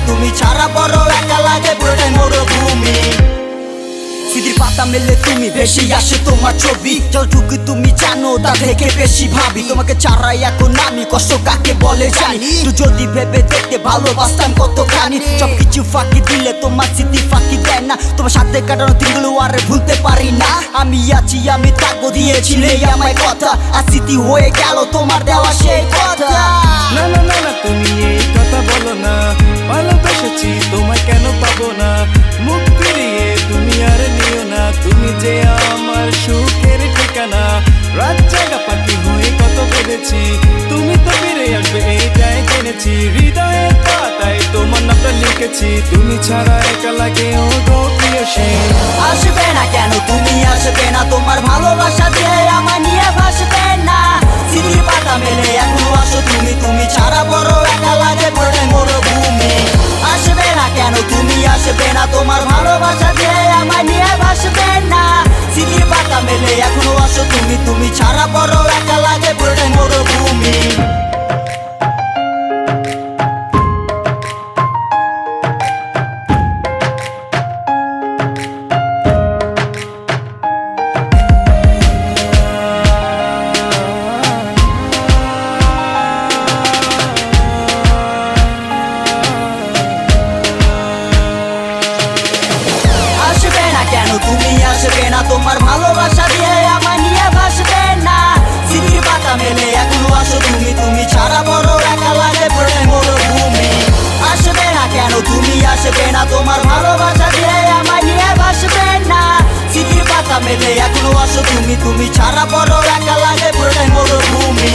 তুমি ছাড়া বড় একা লাগে পুরোটাই মরুভূমি। স্মৃতির পাতা মেলে তুমি বেশি আসে তোমার ছবি, যতটুকু তুমি জানো তা থেকে বেশি ভাবি। তোমাকে ছাড়াই এখন আমি কষ্ট কাকে বলে জানি, তুই যদি ভেবে দেখতে ভালোবাসতাম কতখানি। সবকিছু ফাঁকি দিলে তোমার স্মৃতি ফাঁকি দেয় না, তোমার সাথে কাটানো দিনগুলো আর ভুলতে পারি না। আমি আছি আমি থাকবো দিয়েছিলে আমায় কথা, আর স্মৃতি হয়ে গেল তোমার দেওয়া সেই কথা। না না না না তুমি এই কথা বলো না, ভালোবেসেছি তোমায় কেন পাবো না। মুখ ফিরিয়ে তুমি আর নিও না, তুমি যে আমার সুখের ঠিকানা। রাত জাগা পাখি হয়ে কত বেঁধেছি, তুমি তো ফিরে আসবে এইটাই জেনেছি। হৃদয়ের পাতায় তোমার নামটা লিখেছি, তুমি ছাড়া একা লাগে ও গো প্রিয়সী। আসবে না কেন তুমি আসবে না, তোমার ভালোবাসা দিয়ে আমায় নিয়ে ভাসবে না। স্মৃতির পাতা মেলে এখনো আসো তুমি, তুমি ছাড়া বড় একা লাগে পুরোটাই মরুভূমি। আসবে না কেন তুমি আসবে না, তোমার ভালোবাসা দিয়ে আমায় নিয়ে ভাসবে না। স্মৃতির পাতা মেলে এখনো আসো তুমি, তুমি ছাড়া বড় একা লাগে পুরোটাই মরুভূমি। কেন তুমি আসবে না, তোমার ভালোবাসা দিয়ে আমায় নিয়ে ভাসবে না। স্মৃতির পাতা মেলে এখনো আসো তুমি, তুমি ছাড়া বড় একা লাগে পুরোটাই মরুভূমি। আসবে না কেন তুমি আসবে না, তোমার ভালোবাসা দিয়ে আমায় নিয়ে ভাসবে না। স্মৃতির পাতা মেলে এখনো আসো তুমি, তুমি ছাড়া বড় একা লাগে পুরোটাই মরুভূমি।